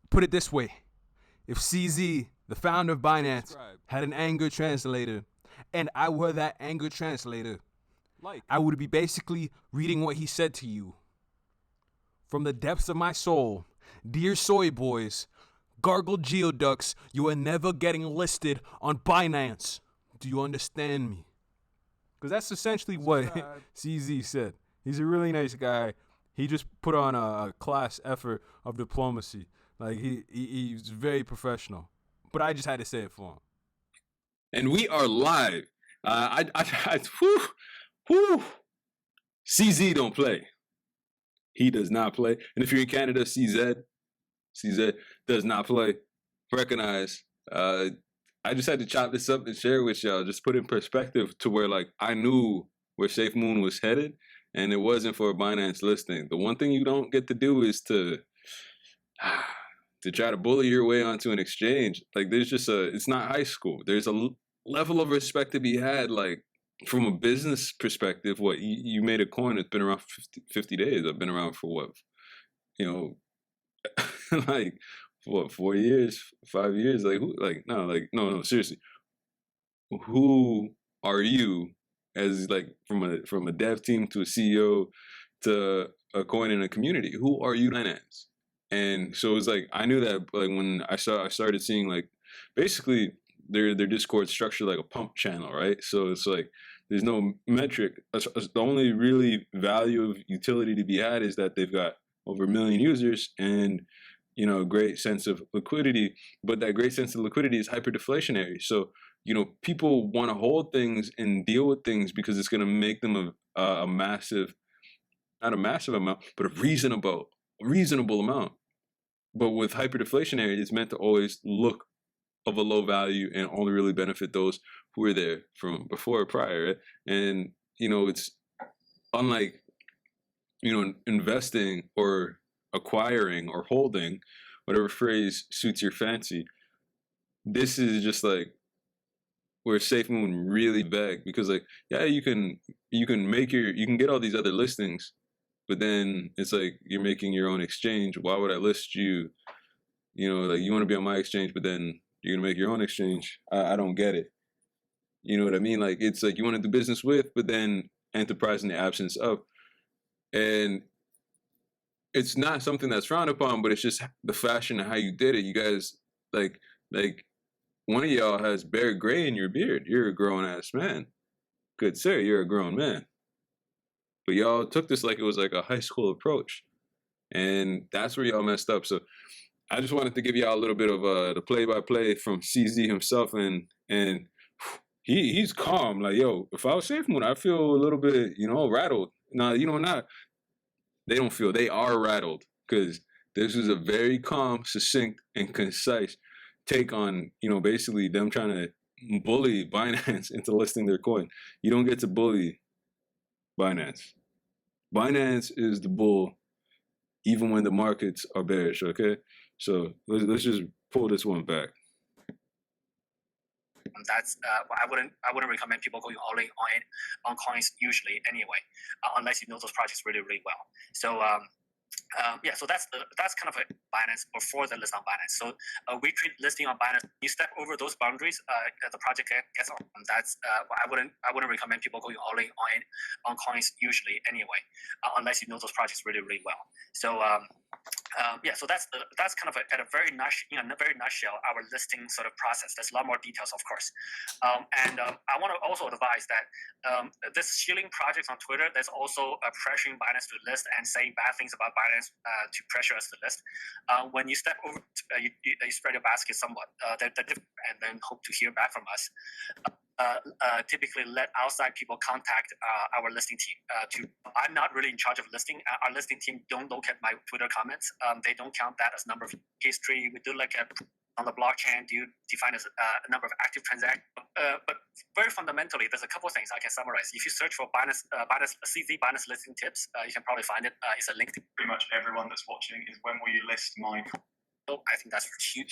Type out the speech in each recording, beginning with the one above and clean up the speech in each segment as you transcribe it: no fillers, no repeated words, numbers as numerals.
Put it this way. If CZ, the founder of Binance, had an anger translator, and I were that anger translator, I would be basically reading what he said to you. From the depths of my soul, dear soy boys, gargled geoducks, you are never getting listed on Binance. Do you understand me? Because that's essentially what CZ said. He's a really nice guy. He just put on a class effort of diplomacy. Like, he's very professional. But I just had to say it for him. And we are live. CZ don't play. He does not play. And if you're in Canada, CZ does not play. Recognize. I just had to chop this up and share with y'all. Just put in perspective to where, like, I knew where Safemoon was headed, and it wasn't for a Binance listing. The one thing you don't get to do is to try to bully your way onto an exchange. Like, there's just it's not high school. There's a level of respect to be had, like, from a business perspective. What, you made a coin that's been around for 50 days. I've been around for what, like, what, 4 years, 5 years? Like, who, like, no, seriously. Who are you as, like, from a dev team to a CEO to a coin in a community? Who are you Binance? And so it's like, I knew that, like, when I started seeing, like, basically their Discord structured like a pump channel, right? So it's like, there's no metric. The only really value of utility to be had is that they've got over 1 million users and, a great sense of liquidity. But that great sense of liquidity is hyper-deflationary. So, people want to hold things and deal with things because it's going to make them a massive, not a massive amount, but a reasonable amount. But with hyper-deflationary, it's meant to always look of a low value and only really benefit those who were there from before or prior. Right? And, it's unlike, investing or acquiring or holding, whatever phrase suits your fancy. This is just like where Safemoon really begged, because, like, yeah, you can get all these other listings, but then it's like you're making your own exchange. Why would I list you? Like, you want to be on my exchange, but then you're gonna make your own exchange. I don't get it. You know what I mean? Like, it's like you want to do business with, but then enterprise in the absence of. And it's not something that's frowned upon, but it's just the fashion of how you did it. You guys, like one of y'all has bare gray in your beard. You're a grown ass man. Good sir, you're a grown man. But y'all took this like it was like a high school approach. And that's where y'all messed up. So I just wanted to give y'all a little bit of the play-by-play from CZ himself, and he's calm. Like, yo, if I was Safemoon, I feel a little bit, rattled. Now, they don't feel, they are rattled, because this is a very calm, succinct, and concise take on, basically them trying to bully Binance into listing their coin. You don't get to bully Binance. Binance is the bull, even when the markets are bearish, okay? So let's just pull this one back. That's I wouldn't recommend people going all in on coins usually anyway, unless you know those projects really well. So yeah, so that's kind of a Binance before the list on Binance. So we treat listing on Binance. You step over those boundaries, the project gets on. That's I wouldn't recommend people going all in on coins usually anyway, unless you know those projects really well. So yeah, so that's kind of at a very nutshell our listing sort of process. There's a lot more details, of course, and I want to also advise that this shilling projects on Twitter, there's also pressuring Binance to list and saying bad things about Binance to pressure us to list. When you step over, you spread your basket somewhat, and then hope to hear back from us. Typically let outside people contact our listing team. I'm not really in charge of listing. Our listing team don't look at my Twitter comments. They don't count that as number of history. We do look at on the blockchain, do you define as a number of active transactions? But very fundamentally, there's a couple of things I can summarize. If you search for CZ Binance listing tips, you can probably find it. It's a link to pretty much everyone that's watching is, when will you list my I think that's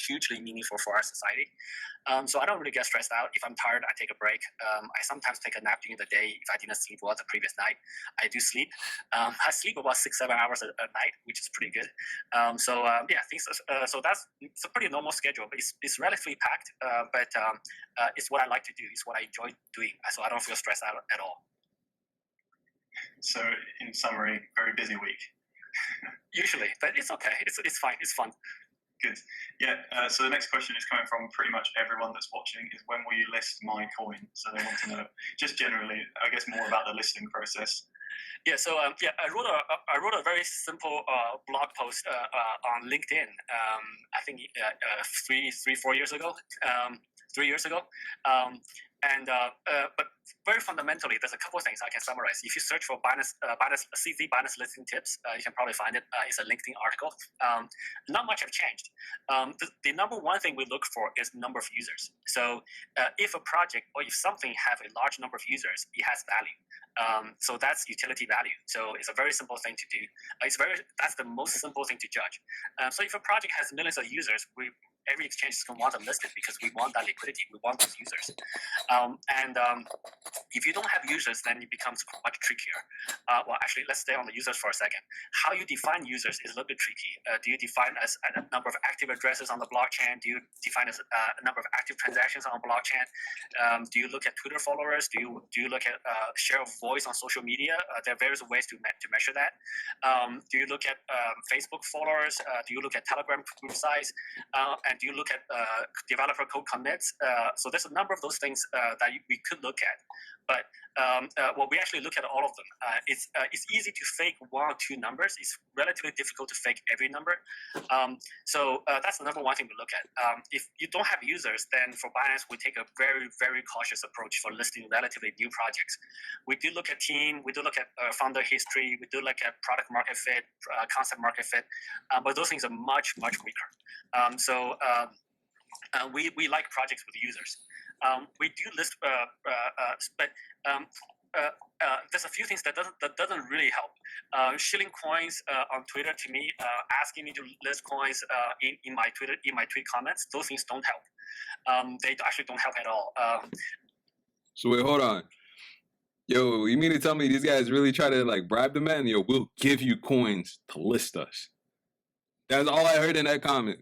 hugely meaningful for our society. So I don't really get stressed out. If I'm tired, I take a break. I sometimes take a nap during the day if I didn't sleep well the previous night. I do sleep. I sleep about 6-7 hours a night, which is pretty good. Yeah, so it's a pretty normal schedule, but it's relatively packed. But it's what I like to do. It's what I enjoy doing. So I don't feel stressed out at all. So in summary, very busy week. Usually, but it's okay. It's fine. It's fun. Good. Yeah. So the next question is coming from pretty much everyone that's watching is when will you list my coin? So they want to know just generally, I guess, more about the listing process. Yeah. So I wrote a very simple blog post on LinkedIn. I think 4 years ago. 3 years ago. But very fundamentally, there's a couple of things I can summarize. If you search for CZ Binance listing tips, you can probably find it. It's a LinkedIn article. Not much have changed. The number one thing we look for is number of users. So if a project or if something have a large number of users, it has value. So that's utility value. So it's a very simple thing to do. That's the most simple thing to judge. So if a project has millions of users, every exchange is going to want to list it because we want that liquidity. We want those users. If you don't have users, then it becomes much trickier. Well, actually, let's stay on the users for a second. How you define users is a little bit tricky. Do you define as a number of active addresses on the blockchain? Do you define as a number of active transactions on the blockchain? Do you look at Twitter followers? Do you look at share of voice on social media? There are various ways to measure that. Do you look at Facebook followers? Do you look at Telegram group size? And do you look at developer code commits? So there's a number of those things that we could look at. But we actually look at all of them. It's easy to fake one or two numbers. It's relatively difficult to fake every number. So that's the number one thing we look at. If you don't have users, then for Binance, we take a very, very cautious approach for listing relatively new projects. We do look at team. We do look at founder history. We do look at product market fit, concept market fit. But those things are much, much weaker. We like projects with users. We do list, but there's a few things that doesn't really help. Shilling coins on Twitter to me, asking me to list coins in my tweet comments. Those things don't help. They actually don't help at all. So wait, hold on. Yo, you mean to tell me these guys really try to like bribe the man? Yo, we'll give you coins to list us. That's all I heard in that comment.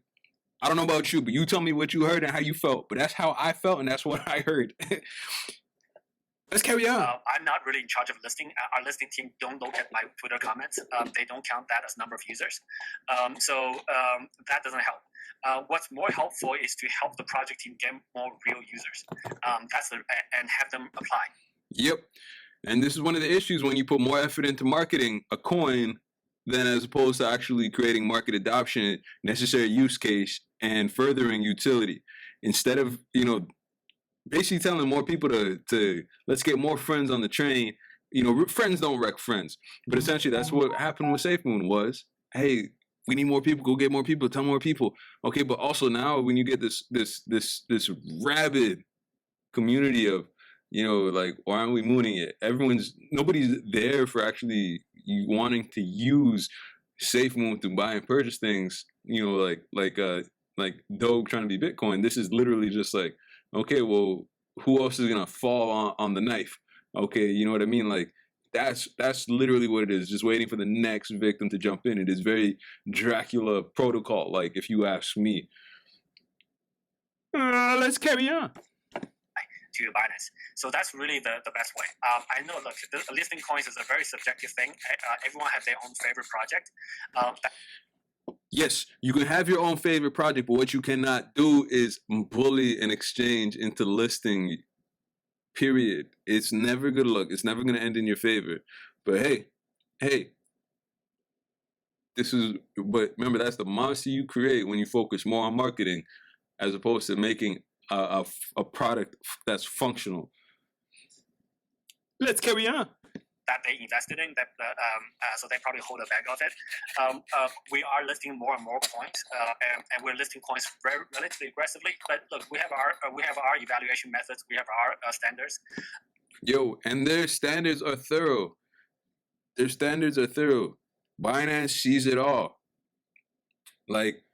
I don't know about you, but you tell me what you heard and how you felt. But that's how I felt, and that's what I heard. Let's carry on. I'm not really in charge of listing. Our listing team don't look at my Twitter comments. They don't count that as number of users. That doesn't help. What's more helpful is to help the project team get more real users. And have them apply. Yep. And this is one of the issues when you put more effort into marketing a coin than as opposed to actually creating market adoption, necessary use case, and furthering utility. Instead of, basically telling more people to let's get more friends on the train. Friends don't wreck friends. But essentially that's what happened with Safemoon was, hey, we need more people, go get more people, tell more people. Okay, but also now when you get this rabid community of, like, why aren't we mooning it? Nobody's there for actually wanting to use Safemoon to buy and purchase things, like Doge trying to be Bitcoin. This is literally just like, okay, well, who else is gonna fall on the knife? Okay, you know what I mean? Like that's literally what it is, just waiting for the next victim to jump in. It is very Dracula protocol, like, if you ask me. Let's carry on. To Binance. So that's really the best way. I know, look, listing coins is a very subjective thing. Everyone has their own favorite project. Yes, you can have your own favorite project, but what you cannot do is bully an exchange into listing, period. It's never good luck. It's never going to end in your favor. But hey, but remember, that's the monster you create when you focus more on marketing as opposed to making a product that's functional. Let's carry on. That they invested in, so they probably hold a bag of it. We are listing more and more coins, and we're listing coins relatively aggressively. But look, we have our evaluation methods. We have our standards. Yo, and their standards are thorough. Binance sees it all. Like,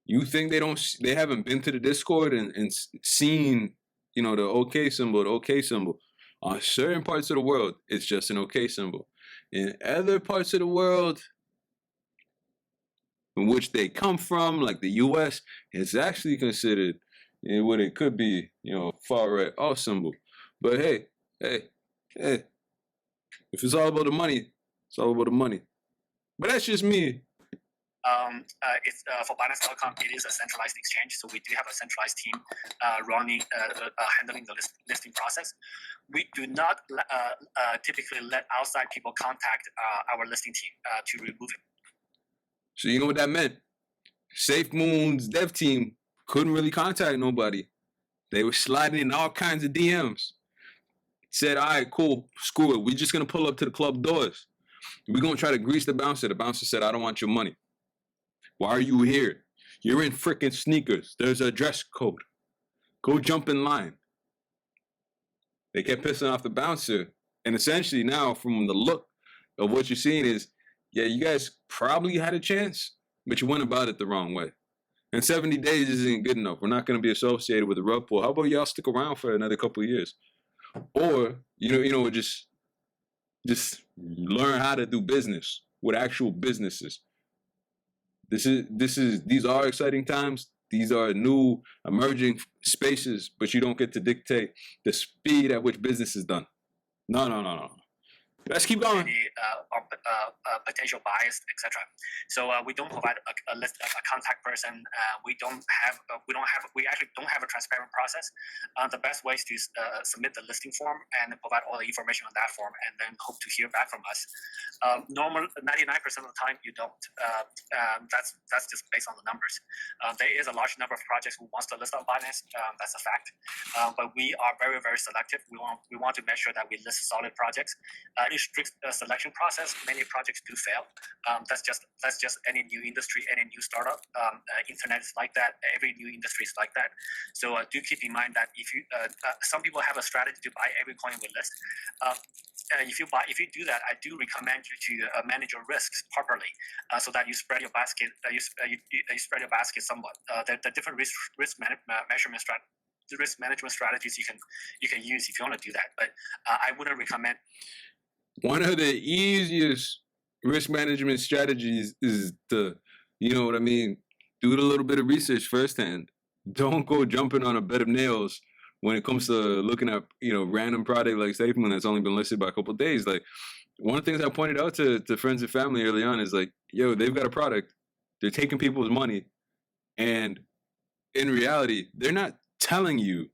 You think they haven't been to the Discord and seen, you know, the OK symbol, the OK symbol. On certain parts of the world, it's just an OK symbol. In other parts of the world, in which they come from, like the US, it's actually considered what it could be, you know, far right off symbol. But hey, if it's all about the money, it's all about the money. But that's just me. It's for Binance.com. It is a centralized exchange, so we do have a centralized team running, handling the listing process. We do not typically let outside people contact our listing team to remove it. So you know what that meant? Safemoon's dev team couldn't really contact nobody. They were sliding in all kinds of DMs. Said, all right, cool, screw it. We're just going to pull up to the club doors. We're going to try to grease the bouncer. The bouncer said, I don't want your money. Why are you here? You're in freaking sneakers. There's a dress code. Go jump in line. They kept pissing off the bouncer. And essentially now, from the look of what you're seeing is, yeah, you guys probably had a chance, but you went about it the wrong way. And 70 days isn't good enough. We're not going to be associated with the rug pull. How about y'all stick around for another couple of years? Or, just learn how to do business with actual businesses. These are exciting times. These are new emerging spaces, but you don't get to dictate the speed at which business is done. No. Let's keep going. Potential bias, etc. So we don't provide a list of a contact person. We actually don't have a transparent process. The best way is to submit the listing form and provide all the information on that form, and then hope to hear back from us. Normal 99% of the time you don't. That's just based on the numbers. There is a large number of projects who wants to list on Binance. That's a fact. But we are very, very selective. We want to make sure that we list solid projects. In strict selection process, many projects do fail. That's just any new industry, any new startup. Internet is like that. Every new industry is like that. So do keep in mind that if you, some people have a strategy to buy every coin we list. If you do that, I do recommend you to manage your risks properly, so that you spread your basket. You spread your basket somewhat. The different risk management strategies you can use if you want to do that. But I wouldn't recommend. One of the easiest risk management strategies is to, you know what I mean, do a little bit of research firsthand. Don't go jumping on a bed of nails when it comes to looking at, random product like Safemoon that's only been listed by a couple of days. Like, one of the things I pointed out to friends and family early on is like, yo, they've got a product. They're taking people's money. And in reality, they're not telling you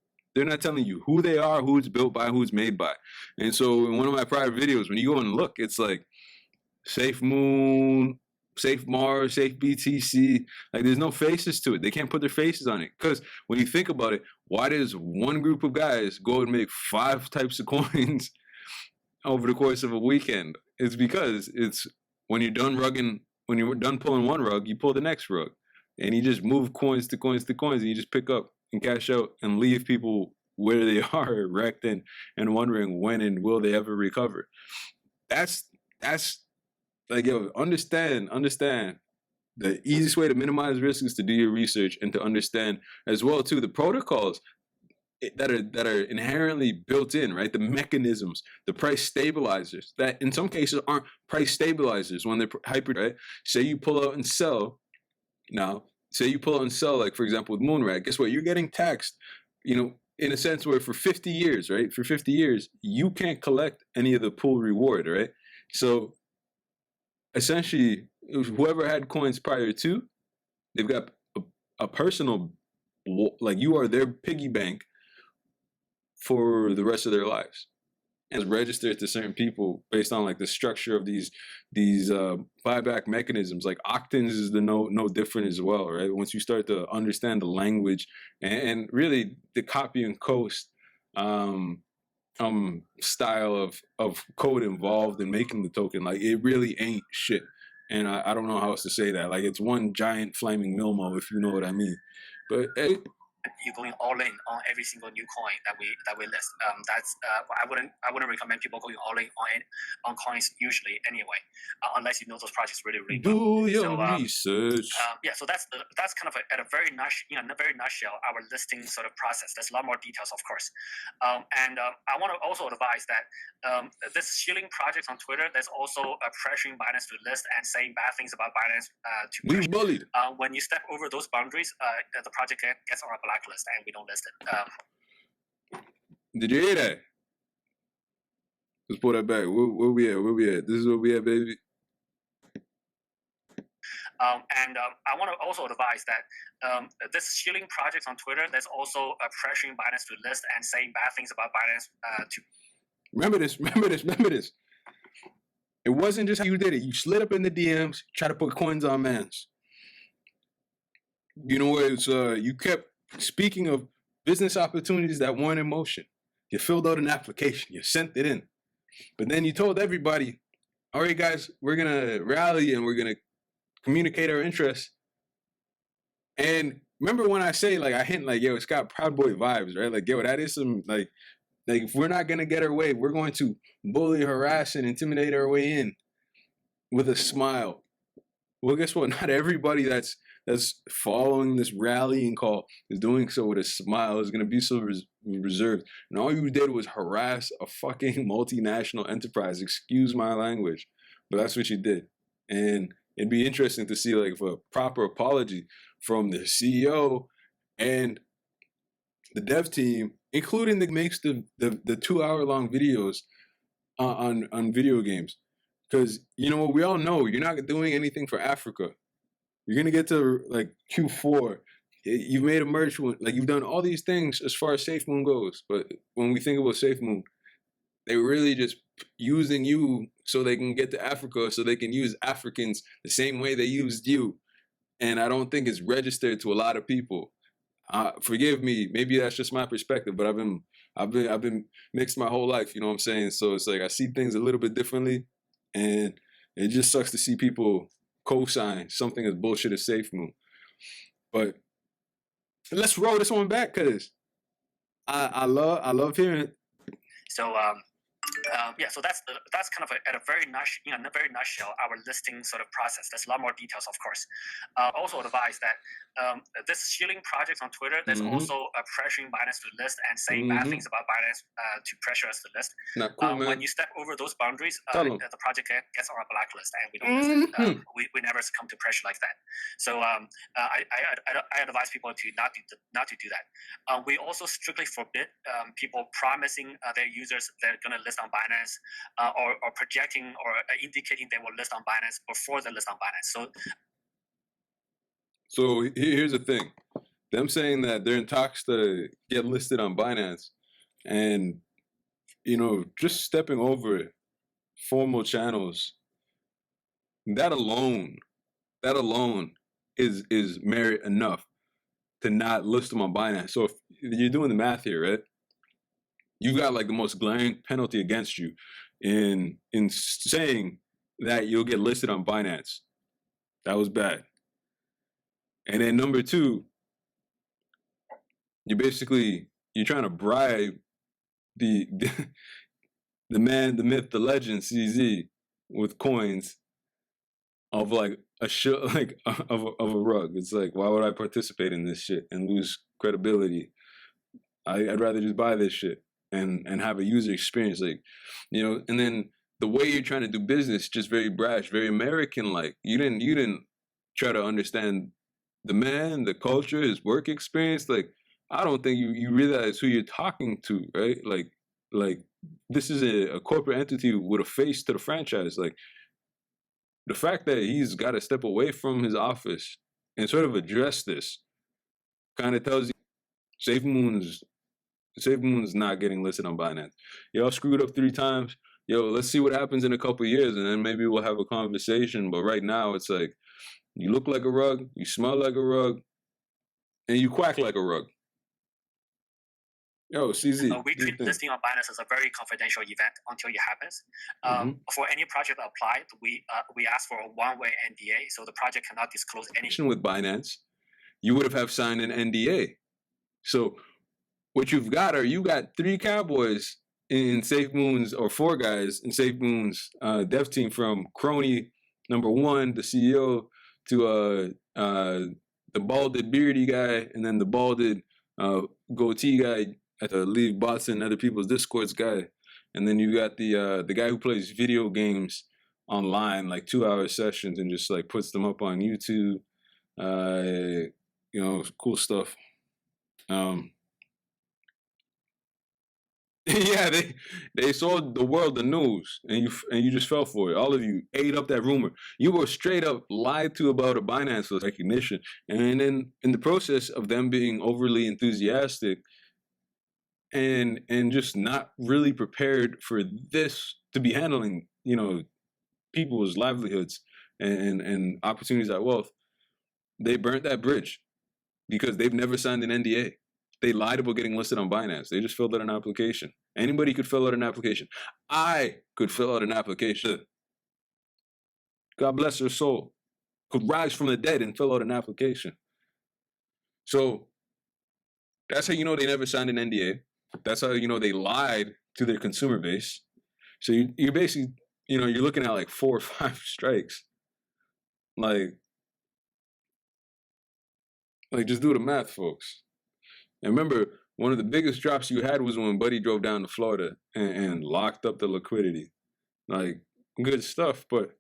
who they are, who it's built by, who it's made by. And so in one of my prior videos, when you go and look, it's like Safemoon, Safe Mars, Safe BTC. Like, there's no faces to it. They can't put their faces on it. Because when you think about it, why does one group of guys go and make 5 types of coins over the course of a weekend? It's because it's when you're done pulling one rug, you pull the next rug. And you just move coins to coins to coins, and you just pick up and cash out and leave people where they are, wrecked and wondering when and will they ever recover. That's like, yo, understand. The easiest way to minimize risk is to do your research and to understand as well too the protocols that are inherently built in, right? The mechanisms, the price stabilizers that in some cases aren't price stabilizers when they're hyper, right? Say you pull out and sell. Now, say you pull out and sell, like, for example, with Moonrat, guess what? You're getting taxed, in a sense where for 50 years, right? For 50 years, you can't collect any of the pool reward, right? So essentially, whoever had coins prior to, they've got a personal, like, you are their piggy bank for the rest of their lives. And it's registered to certain people based on like the structure of these buyback mechanisms. Like Octans is no different as well, right? Once you start to understand the language and really the copy and coast style of code involved in making the token, like, it really ain't shit. And I don't know how else to say that. Like, it's one giant flaming Milmo, if you know what I mean. But hey, you're going all in on every single new coin that we list. I wouldn't recommend people going all in on coins usually anyway, unless you know those projects really well. Do your research. So that's kind of at a very in a very nutshell our listing sort of process. There's a lot more details, of course, and I want to also advise that this shilling projects on Twitter, there's also pressuring Binance to list and saying bad things about Binance We bullied. when you step over those boundaries, the project gets on a blacklist and we don't list it. Did you hear that? Let's pull that back. Where we at? Where we at? This is where we at, baby. I want to also advise that this shilling projects on Twitter, there's also pressuring Binance to list and saying bad things about Binance. Remember this. It wasn't just how you did it. You slid up in the DMs, try to put coins on mans. You know, it's you kept speaking of business opportunities that weren't in motion. You filled out an application, you sent it in, but then you told everybody, "All right, guys, we're gonna rally and we're gonna communicate our interests." And remember when I say, like, I hint like, yo, it's got Proud Boy vibes, right? Like, yo, that is some like if we're not gonna get our way, we're going to bully, harass, and intimidate our way in with a smile. Well, guess what? Not everybody that's following this rallying call is doing so with a smile. Is going to be so reserved. And all you did was harass a fucking multinational enterprise. Excuse my language, but that's what you did. And it'd be interesting to see like if a proper apology from the CEO and the dev team, including the makes the 2-hour-long videos on video games. Because, you know what, we all know you're not doing anything for Africa. You're going to get to, like, Q4. You've made a merch, like, you've done all these things as far as Safemoon goes. But when we think about Safemoon, they're really just using you so they can get to Africa, so they can use Africans the same way they used you. And I don't think it's registered to a lot of people. Forgive me, maybe that's just my perspective, but I've been mixed my whole life, you know what I'm saying? So it's like I see things a little bit differently. And it just sucks to see people co-sign something as bullshit as Safemoon. But let's roll this one back, cause I love hearing it. So so that's kind of at a very in a very nutshell our listing sort of process. There's a lot more details, of course. Also advise that this shilling projects on Twitter, there's also pressuring Binance to list and saying bad things about Binance to pressure us to list. Not cool, man. When you step over those boundaries, the project gets on a blacklist and we don't list it. We never succumb to pressure like that. So I advise people to not to do that. We also strictly forbid people promising their users they're going to list on Binance or projecting or indicating they will list on Binance before they list on Binance. So here's the thing. Them saying that they're in talks to get listed on Binance and, you know, just stepping over formal channels, that alone is merit enough to not list them on Binance. So if you're doing the math here, right? You got like the most glaring penalty against you in saying that you'll get listed on Binance. That was bad. And then number two, you're trying to bribe the man, the myth, the legend, CZ with coins of like of a rug. It's like, why would I participate in this shit and lose credibility? I'd rather just buy this shit and have a user experience, like, you know. And then the way you're trying to do business, just very brash, very American like. You didn't try to understand the man, the culture, his work experience. Like, I don't think you realize who you're talking to, right? Like this is a corporate entity with a face to the franchise. Like, the fact that he's got to step away from his office and sort of address this kind of tells you Safemoon is not getting listed on Binance. Y'all screwed up 3 times. Yo, let's see what happens in a couple of years, and then maybe we'll have a conversation. But right now, it's like, you look like a rug, you smell like a rug, and you quack like a rug. Yo, CZ. We treat listing on Binance as a very confidential event until it happens. For any project applied, we ask for a one-way NDA, so the project cannot disclose anything. With Binance, you would have signed an NDA. So what you got 3 cowboys in Safemoon's, or 4 guys in Safemoon's dev team, from Crony number 1, the CEO, to the balded beardy guy, and then the balded goatee guy at the Leave Bots and Other People's Discords guy. And then you got the guy who plays video games online, like 2-hour sessions, and just like puts them up on YouTube. Cool stuff. Yeah, they sold the world the news, and you just fell for it. All of you ate up that rumor. You were straight up lied to about a Binance recognition, and then in the process of them being overly enthusiastic and just not really prepared for this to be handling, people's livelihoods and opportunities at wealth, they burnt that bridge because they've never signed an NDA. They lied about getting listed on Binance. They just filled out an application. Anybody could fill out an application. I could fill out an application. God bless their soul. Could rise from the dead and fill out an application. So that's how you know they never signed an NDA. That's how you know they lied to their consumer base. So you're basically, you're looking at like 4 or 5 strikes. Like just do the math, folks. And remember, one of the biggest drops you had was when Buddy drove down to Florida and locked up the liquidity. Like, good stuff, but,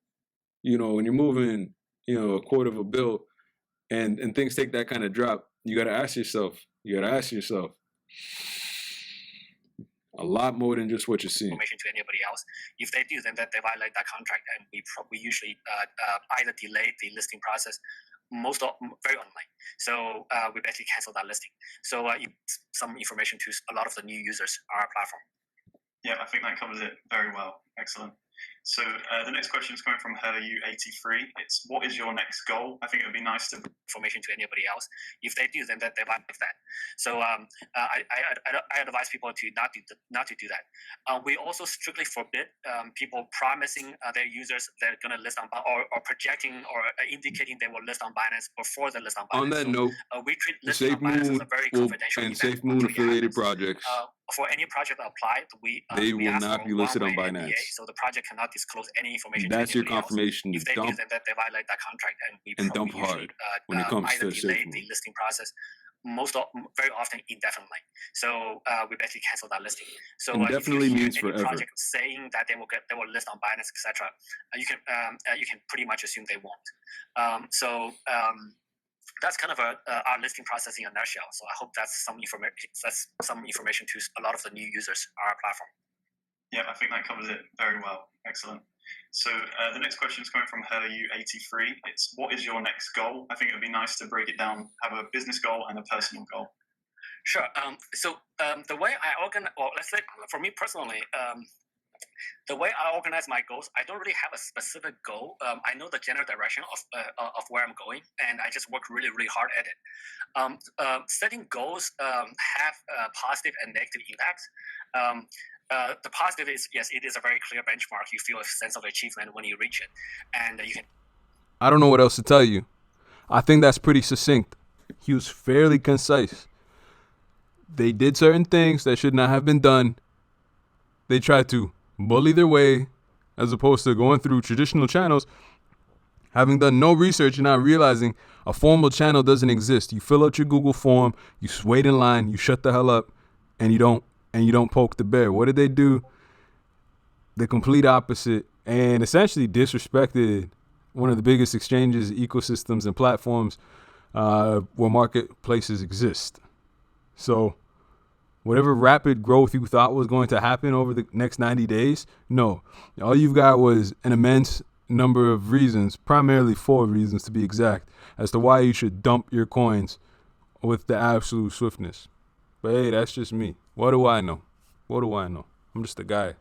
when you're moving, a quarter of a bill and things take that kind of drop, you got to ask yourself a lot more than just what you're seeing. Information to anybody else. If they do, then that they violate that contract, and we usually either delay the listing process, very unlikely. So we basically cancel that listing. So some information to a lot of the new users on our platform. Yeah, I think that covers it very well. Excellent. So the next question is coming from HerU83. It's, what is your next goal? I think it would be nice to information to anybody else. If they do, then that they violate that. So I advise people to not to do that. We also strictly forbid people promising their users they're going to list on or projecting or indicating they will list on Binance before they list on Binance. On that note, we treat listing on Binance as a very confidential and event. Safemoon affiliated projects. For any project applied, they will not be listed on Binance. NDA, so the project cannot disclose any information. That's to your confirmation. If they dump, do, then that they violate that contract, and dump hard when it comes either to delay Safemoon. the listing process, very often indefinitely. So we basically cancel that listing. So indefinitely if you hear means any forever. project saying that they will list on Binance, etc., you can pretty much assume they won't. That's kind of our listing process in a nutshell. So I hope that's some information to a lot of the new users on our platform. Yeah, I think that covers it very well. Excellent. So the next question is coming from HerU83. It's, what is your next goal? I think it would be nice to break it down, have a business goal and a personal goal. Sure. The way I organize, well, let's say for me personally, the way I organize my goals, I don't really have a specific goal. I know the general direction of where I'm going, and I just work really, really hard at it. Setting goals have positive and negative impacts. The positive is, yes, it is a very clear benchmark. You feel a sense of achievement when you reach it, and you can. I don't know what else to tell you. I think that's pretty succinct. He was fairly concise. They did certain things that should not have been done. They tried to bully their way as opposed to going through traditional channels, having done no research and not realizing a formal channel doesn't exist. You fill out your Google form, you wait in line, you shut the hell up, and you don't poke the bear. What did they do? The complete opposite, and essentially disrespected one of the biggest exchanges, ecosystems, and platforms where marketplaces exist. So whatever rapid growth you thought was going to happen over the next 90 days, no. All you've got was an immense number of reasons, primarily 4 reasons to be exact, as to why you should dump your coins with the absolute swiftness. But hey, that's just me. What do I know? I'm just a guy.